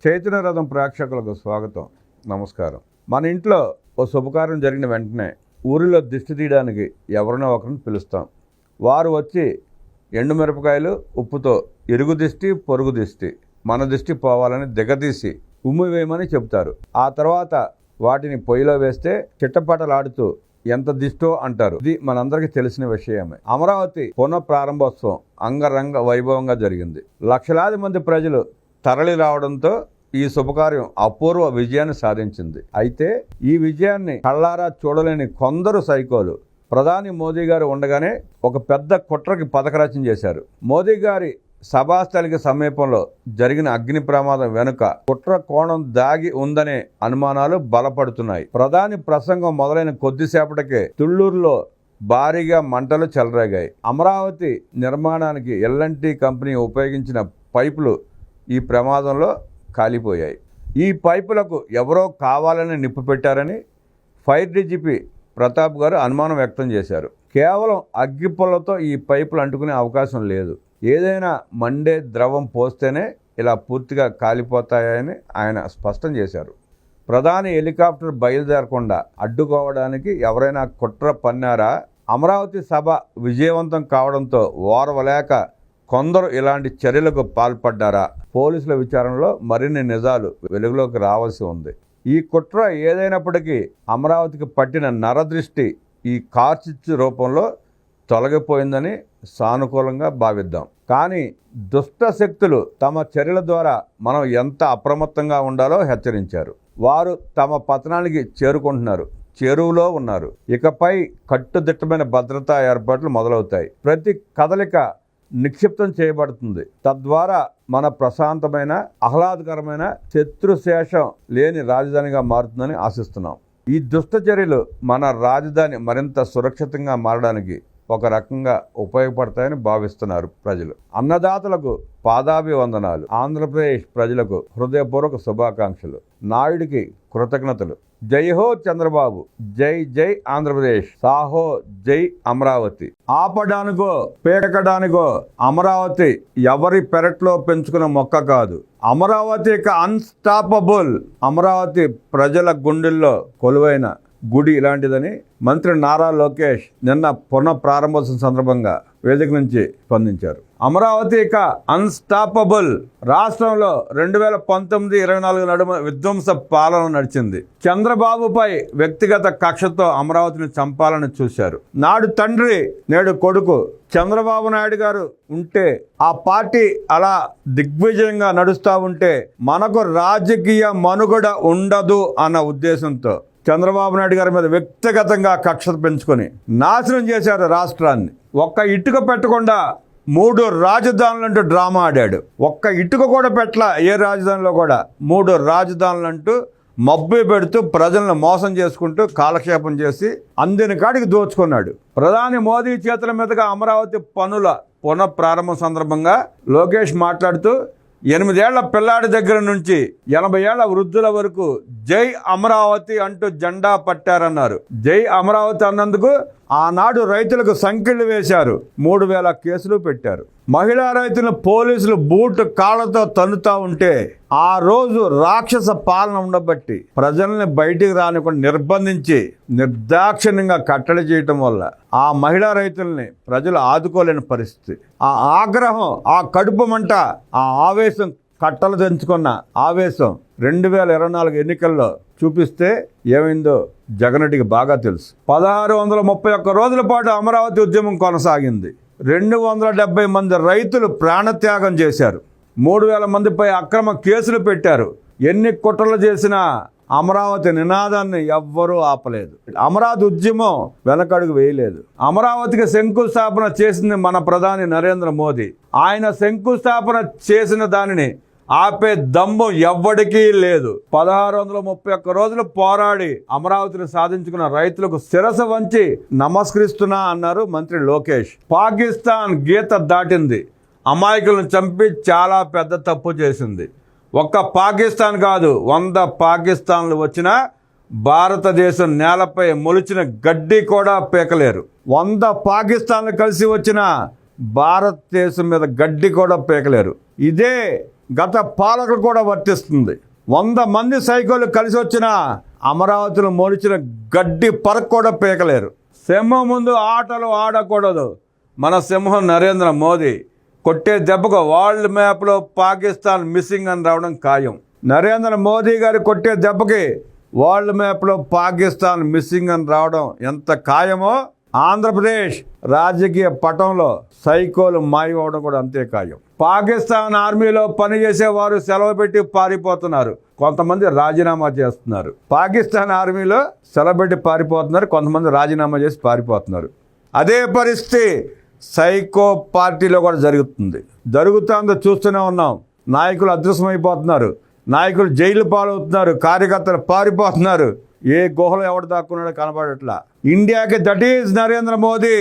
చైతన్య రథం ప్రేక్షకులకు స్వాగతం, నమస్కారం. మన ఇంట్లో ఓ శుభకార్యం జరిగిన వెంటనే ఊరిలో దిష్టి తీయడానికి ఎవరినో ఒకరిని పిలుస్తాం. వారు వచ్చి ఎండుమిరపకాయలు ఉప్పుతో ఇరుగు దిష్టి పొరుగు దిష్టి మన దిష్టి పోవాలని దిగదీసి ఉమ్మి వేయమని చెబుతారు. ఆ తర్వాత వాటిని పొయ్యిలో వేస్తే చిట్టపటలాడుతూ ఎంత దిష్టో అంటారు. ఇది మనందరికీ తెలిసిన విషయమే. అమరావతి పునః ప్రారంభోత్సవం అంగరంగ వైభవంగా జరిగింది. లక్షలాది మంది ప్రజలు తరలి రావడంతో ఈ శుభకార్యం అపూర్వ విజయాన్ని సాధించింది. అయితే ఈ విజయాన్ని కళ్ళారా చూడలేని కొందరు సైకోలు ప్రధాని మోదీ గారు ఉండగానే ఒక పెద్ద కుట్రకి పథకరచన చేశారు. మోదీ గారి సభాస్థలికి సమీపంలో జరిగిన అగ్ని ప్రమాదం వెనుక కుట్ర కోణం దాగి ఉందనే అనుమానాలు బలపడుతున్నాయి. ప్రధాని ప్రసంగం మొదలైన కొద్దిసేపటికే తుళ్లూరులో భారీగా మంటలు చెలరేగాయి. అమరావతి నిర్మాణానికి ఎల్ఎన్టీ కంపెనీ ఉపయోగించిన పైపులు ఈ ప్రమాదంలో కాలిపోయాయి. ఈ పైపులకు ఎవరో కావాలని నిప్పు పెట్టారని ఫైర్ డీజీపీ ప్రతాప్ గారు అనుమానం వ్యక్తం చేశారు. కేవలం అగ్గిపుల్లతో ఈ పైపులు అంటుకునే అవకాశం లేదు. ఏదైనా మండే ద్రవం పోస్తేనే ఇలా పూర్తిగా కాలిపోతాయని ఆయన స్పష్టం చేశారు. ప్రధాని హెలికాప్టర్ బయలుదేరకుండా అడ్డుకోవడానికి ఎవరైనా కుట్ర పన్నారా? అమరావతి సభ విజయవంతం కావడంతో ఓర్వలేక కొందరు ఇలాంటి చర్యలకు పాల్పడ్డారా? పోలీసుల విచారణలో మరిన్ని నిజాలు వెలుగులోకి రావాల్సి ఉంది. ఈ కుట్ర ఏదైనప్పటికీ అమరావతికి పట్టిన నరదృష్టి ఈ కార్చిచ్చు రూపంలో తొలగిపోయిందని సానుకూలంగా భావిద్దాం. కానీ దుష్ట శక్తులు తమ చర్యల ద్వారా మనం ఎంత అప్రమత్తంగా ఉండాలో హెచ్చరించారు. వారు తమ పతనానికి చేరుకుంటున్నారు, చేరువలో ఉన్నారు. ఇకపై కట్టుదిట్టమైన భద్రతా ఏర్పాట్లు మొదలవుతాయి. ప్రతి కదలిక నిక్షిప్తం చేయబడుతుంది. తద్వారా మన ప్రశాంతమైన ఆహ్లాదకరమైన శత్రుశేషం లేని రాజధానిగా మారుతుందని ఆశిస్తున్నాం. ఈ దుష్ట చర్యలు మన రాజధాని మరింత సురక్షితంగా మారడానికి ఒక రకంగా ఉపయోగపడతాయని భావిస్తున్నారు ప్రజలు. అన్నదాతలకు పాదాభివందనాలు. ఆంధ్రప్రదేశ్ ప్రజలకు హృదయపూర్వక శుభాకాంక్షలు. నాయుడికి కృతజ్ఞతలు. జై హో చంద్రబాబు, జై జై ఆంధ్రప్రదేశ్, సాహో జై అమరావతి. ఆపడానికో పేకడానికో అమరావతి ఎవరి పెరట్లో పెంచుకున్న మొక్క కాదు. అమరావతి అన్స్టాపబుల్. అమరావతి ప్రజల గుండెల్లో కొలువైన గుడి ఇలాంటిదని మంత్రి నారా లోకేష్ నిన్న పునః ప్రారంభోత్సవం సందర్భంగా వేదిక నుంచి స్పందించారు. అమరావతి అన్స్టాపబుల్. రాష్ట్రంలో 2019-24 నడుమ విధ్వంస పాలన నడిచింది. చంద్రబాబుపై వ్యక్తిగత కక్షతో అమరావతిని చంపాలని చూశారు. నాడు తండ్రి నేడు కొడుకు చంద్రబాబు నాయుడు గారు ఉంటే ఆ పార్టీ అలా దిగ్విజయంగా నడుస్తూ ఉంటే మనకు రాజకీయ మనుగడ ఉండదు అన్న ఉద్దేశంతో చంద్రబాబు నాయుడు గారి మీద వ్యక్తిగతంగా కక్ష పెంచుకొని నాశనం చేశారు రాష్ట్రాన్ని. ఒక్క ఇటుక పెట్టకుండా 3 రాజధానులంటూ డ్రామా ఆడాడు. ఒక్క ఇటుక కూడా పెట్టల ఏ రాజధానిలో కూడా. 3 రాజధానులంటూ మబ్బు పెడుతూ ప్రజలను మోసం చేసుకుంటూ కాలక్షేపం చేసి అందిన కాడికి దోచుకున్నాడు. ప్రధాని మోదీ చేతుల మీదుగా అమరావతి పనుల పునః ప్రారంభం సందర్భంగా లోకేష్ మాట్లాడుతూ 8 ఏళ్ల పిల్లాడి దగ్గర నుంచి 80 ఏళ్ల వృద్ధుల వరకు జై అమరావతి అంటూ జెండా పట్టారన్నారు. జై అమరావతి అన్నందుకు ఆనాడు రైతులకు సంకెళ్ళు వేశారు. 3000 కేసులు పెట్టారు. మహిళా రైతులను పోలీసులు బూటు కాళ్లతో తన్నుతా ఉంటే ఆ రోజు రాక్షస పాలన ఉండబట్టి ప్రజల్ని బయటికి రానికుండా నిర్బంధించి నిర్దాక్షిణ్యంగా కట్టడి చేయటం వల్ల ఆ మహిళా రైతుల్ని ప్రజలు ఆదుకోలేని పరిస్థితి. ఆ ఆగ్రహం, ఆ కడుపు మంట, ఆ ఆవేశం, కట్టలు తెంచుకున్న ఆవేశం 2024 ఎన్నికల్లో చూపిస్తే ఏమైందో జగన్రెడ్డికి బాగా తెలుసు. 1631 రోజుల పాటు అమరావతి ఉద్యమం కొనసాగింది. 270 మంది రైతులు ప్రాణత్యాగం చేశారు. 3000 మందిపై అక్రమ కేసులు పెట్టారు. ఎన్ని కుట్రలు చేసినా అమరావతి నినాదాన్ని ఎవ్వరూ ఆపలేదు. అమరావతి ఉద్యమం వెనకడుగు వేయలేదు. అమరావతికి శంకుస్థాపన చేసింది మన ప్రధాని నరేంద్ర మోదీ. ఆయన శంకుస్థాపన చేసిన దానిని ఆపే దమ్ము ఎవ్వడికీ లేదు. 1631 రోజులు పోరాడి అమరావతిని సాధించుకున్న రైతులకు శిరస వంచి నమస్కరిస్తున్నా అన్నారు మంత్రి లోకేష్. పాకిస్తాన్ గీత దాటింది. అమాయకులను చంపి చాలా పెద్ద తప్పు చేసింది. ఒక్క పాకిస్తాన్ కాదు, 100 పాకిస్తాన్లు వచ్చినా భారతదేశం నేలపై మొలిచిన గడ్డి కూడా పీకలేరు. 100 పాకిస్తాన్లు కలిసి వచ్చిన భారతదేశం మీద గడ్డి కూడా పీకలేరు. ఇదే గత పాలకులు కూడా వర్తిస్తుంది. 100 మంది సైకోలు కలిసి వచ్చిన అమరావతిలో మోలిచిన గడ్డి పరకు కూడా పీకలేరు. సింహం ముందు ఆటలు ఆడకూడదు. మన సింహం నరేంద్ర మోదీ కొట్టే దెబ్బకు వరల్డ్ మ్యాప్లో పాకిస్తాన్ మిస్సింగ్ అని రావడం ఖాయం. నరేంద్ర మోదీ గారు కొట్టే దెబ్బకి వరల్డ్ మ్యాప్లో పాకిస్తాన్ మిస్సింగ్ అని రావడం ఎంత ఖాయమో, ఆంధ్రప్రదేశ్ రాజకీయ పటంలో సైకోలు మాయమవడం కూడా అంతే ఖాయం. పాకిస్తాన్ ఆర్మీలో పనిచేసే వారు సెలవు పెట్టి పారిపోతున్నారు, కొంతమంది రాజీనామా చేస్తున్నారు. పాకిస్తాన్ ఆర్మీలో సెలవు పెట్టి పారిపోతున్నారు, కొంతమంది రాజీనామా చేసి పారిపోతున్నారు. అదే పరిస్థితి సైకో పార్టీలో కూడా జరుగుతుందో చూస్తూనే ఉన్నాం. నాయకులు అదృశ్యమైపోతున్నారు, నాయకులు జైలు పాలవుతున్నారు, కార్యకర్తలు పారిపోతున్నారు. ఏ గుహలో ఎవడు దాక్కున్నాడో కనబడట్లా. ఇండియాకి దట్ ఈజ్ నరేంద్ర మోదీ,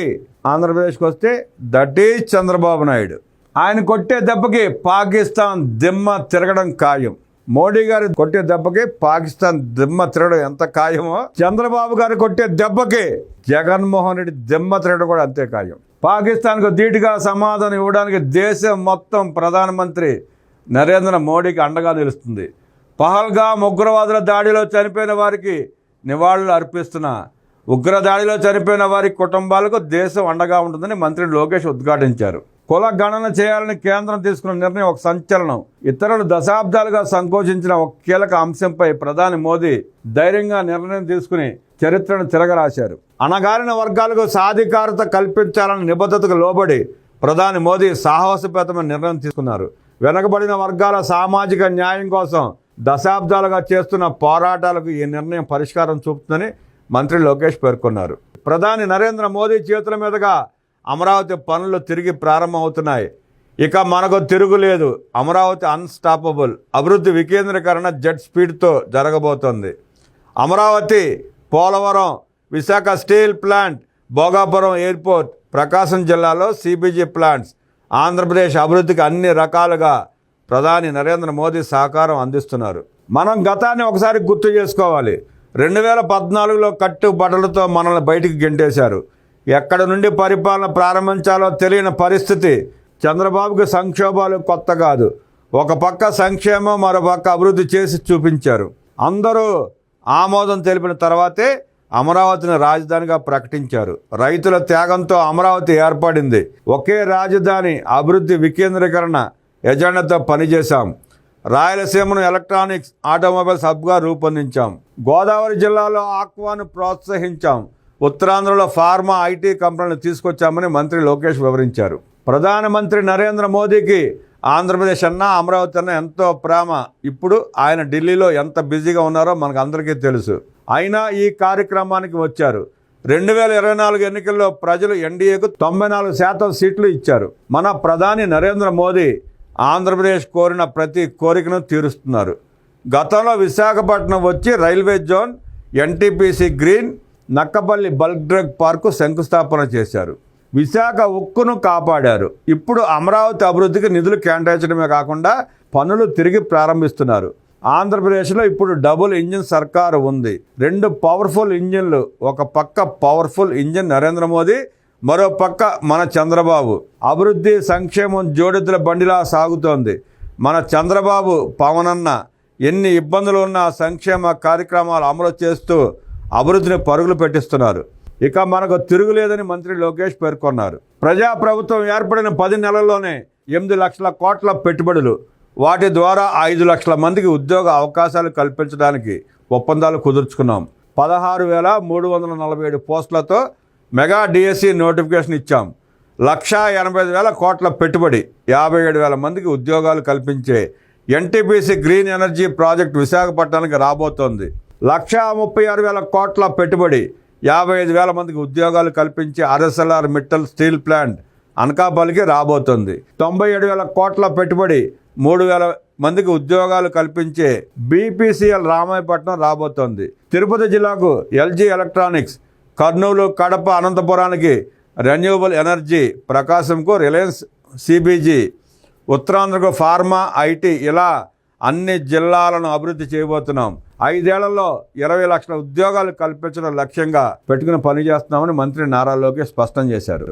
ఆంధ్రప్రదేశ్కి వస్తే దట్ ఈజ్ చంద్రబాబు నాయుడు. ఆయన కొట్టే దెబ్బకి పాకిస్తాన్ దిమ్మ తిరగడం ఖాయం. మోడీ గారు కొట్టే దెబ్బకి పాకిస్తాన్ దిమ్మ తిరగడం ఎంత ఖాయమో, చంద్రబాబు గారు కొట్టే దెబ్బకి జగన్మోహన్ రెడ్డి దిమ్మ తిరగడం కూడా అంతే ఖాయం. పాకిస్తాన్కు ధీటుగా సమాధానం ఇవ్వడానికి దేశం మొత్తం ప్రధానమంత్రి నరేంద్ర మోడీకి అండగా నిలుస్తుంది. పహల్గామ్ ఉగ్రవాదుల దాడిలో చనిపోయిన వారికి నివాళులు అర్పిస్తున్న ఉగ్రదాడిలో చనిపోయిన వారి కుటుంబాలకు దేశం అండగా ఉంటుందని మంత్రి లోకేష్ ఉద్ఘాటించారు. కుల గణన చేయాలని కేంద్రం తీసుకున్న నిర్ణయం ఒక సంచలనం. ఇతరులు దశాబ్దాలుగా సంకోచించిన ఒక కీలక అంశంపై ప్రధాని మోదీ ధైర్యంగా నిర్ణయం తీసుకుని చరిత్రను తిరగరాశారు. అణగారిన వర్గాలకు సాధికారత కల్పించాలన్న నిబద్ధతకు లోబడి ప్రధాని మోదీ సాహసోపేతమైన నిర్ణయం తీసుకున్నారు. వెనకబడిన వర్గాల సామాజిక న్యాయం కోసం దశాబ్దాలుగా చేస్తున్న పోరాటాలకు ఈ నిర్ణయం పరిష్కారం చూపుతుందని మంత్రి లోకేష్ పేర్కొన్నారు. ప్రధాని నరేంద్ర మోదీ చేతుల మీదుగా అమరావతి పనులు తిరిగి ప్రారంభమవుతున్నాయి. ఇక మనకు తిరుగులేదు. అమరావతి అన్స్టాపబుల్. అభివృద్ధి వికేంద్రీకరణ జెట్ స్పీడ్తో జరగబోతోంది. Amaravati, Polavaram, Visakha steel plant, Bhogapuram airport, Prakasam జిల్లాలో సిబిజీ ప్లాంట్స్, ఆంధ్రప్రదేశ్ అభివృద్ధికి అన్ని రకాలుగా ప్రధాని నరేంద్ర మోదీ సహకారం అందిస్తున్నారు. మనం గతాన్ని ఒకసారి గుర్తు చేసుకోవాలి. 2014లో కట్టుబట్టలతో మనల్ని బయటికి గెంటేశారు. ఎక్కడి నుండి పరిపాలన ప్రారంభించాలో తెలియని పరిస్థితి. చంద్రబాబుకి సంక్షోభాలు కొత్త కాదు. ఒక పక్క సంక్షేమం, మరో పక్క అభివృద్ధి చేసి చూపించారు. అందరూ ఆమోదం తెలిపిన తర్వాతే అమరావతిని రాజధానిగా ప్రకటించారు. రైతుల త్యాగంతో అమరావతి ఏర్పడింది. ఒకే రాజధాని, అభివృద్ధి వికేంద్రీకరణ ఎజెండాతో పనిచేశాం. రాయలసీమను ఎలక్ట్రానిక్స్, ఆటోమొబైల్స్ హబ్గా రూపొందించాం. గోదావరి జిల్లాలో ఆక్వాను ప్రోత్సహించాం. ఉత్తరాంధ్రలో ఫార్మా, ఐటీ కంపెనీలను తీసుకొచ్చామని మంత్రి లోకేష్ వివరించారు. ప్రధానమంత్రి నరేంద్ర మోదీకి ఆంధ్రప్రదేశ్ అన్నా, అమరావతి అన్నా ఎంతో ప్రేమ. ఇప్పుడు ఆయన ఢిల్లీలో ఎంత బిజీగా ఉన్నారో మనకు అందరికీ తెలుసు. అయినా ఈ కార్యక్రమానికి వచ్చారు. 2024 ఎన్నికల్లో ప్రజలు ఎన్డీఏకు 94% సీట్లు ఇచ్చారు. మన ప్రధాని నరేంద్ర మోదీ ఆంధ్రప్రదేశ్ కోరిన ప్రతి కోరికను తీరుస్తున్నారు. గతంలో విశాఖపట్నం వచ్చి railway zone, NTPC green, Nakkapalli bulk drug park శంకుస్థాపన చేశారు. విశాఖ ఉక్కును కాపాడారు. ఇప్పుడు అమరావతి అభివృద్ధికి నిధులు కేటాయించడమే కాకుండా పనులు తిరిగి ప్రారంభిస్తున్నారు. ఆంధ్రప్రదేశ్లో ఇప్పుడు డబుల్ ఇంజిన్ సర్కారు ఉంది. 2 పవర్ఫుల్ ఇంజిన్లు. ఒక పక్క పవర్ఫుల్ ఇంజిన్ నరేంద్ర మోదీ, మరో పక్క మన చంద్రబాబు. అభివృద్ధి, సంక్షేమం జోడెద్దుల బండిలా సాగుతోంది. మన చంద్రబాబు, పవనన్న ఎన్ని ఇబ్బందులు ఉన్నా సంక్షేమ కార్యక్రమాలు అమలు చేస్తూ అభివృద్ధిని పరుగులు పెట్టిస్తున్నారు. ఇక మనకు తిరుగులేదని మంత్రి లోకేష్ పేర్కొన్నారు. ప్రజాప్రభుత్వం ఏర్పడిన 10 నెలల్లోనే 8 లక్షల కోట్ల పెట్టుబడులు, వాటి ద్వారా 5 లక్షల మందికి ఉద్యోగ అవకాశాలు కల్పించడానికి ఒప్పందాలు కుదుర్చుకున్నాం. 16,347 పోస్టులతో మెగా డిఎస్సి నోటిఫికేషన్ ఇచ్చాం. 1,85,000 కోట్ల పెట్టుబడి, 57,000 మందికి ఉద్యోగాలు కల్పించే ఎన్టీపీసీ గ్రీన్ ఎనర్జీ ప్రాజెక్ట్ విశాఖపట్నానికి రాబోతోంది. 1,36,000 కోట్ల పెట్టుబడి, 55,000 మందికి ఉద్యోగాలు కల్పించే ఆర్ఎస్ఎల్ఆర్ మిట్టల్ స్టీల్ ప్లాంట్ అనకాపల్లికి రాబోతోంది. 97,000 కోట్ల పెట్టుబడి, 3,000 మందికి ఉద్యోగాలు కల్పించే బీపీసీఎల్ రామాయపట్నం రాబోతోంది. తిరుపతి జిల్లాకు ఎల్జీ ఎలక్ట్రానిక్స్, కర్నూలు, కడప, అనంతపురానికి రెన్యూవబుల్ ఎనర్జీ, ప్రకాశంకు రిలయన్స్ సిబిజీ, ఉత్తరాంధ్రకు ఫార్మా, ఐటీ, ఇలా అన్ని జిల్లాలను అభివృద్ధి చేయబోతున్నాం. 5 ఏళ్లలో 20 లక్షల ఉద్యోగాలు కల్పించడం లక్ష్యంగా పెట్టుకుని పనిచేస్తున్నామని మంత్రి నారా లోకేష్ స్పష్టం చేశారు.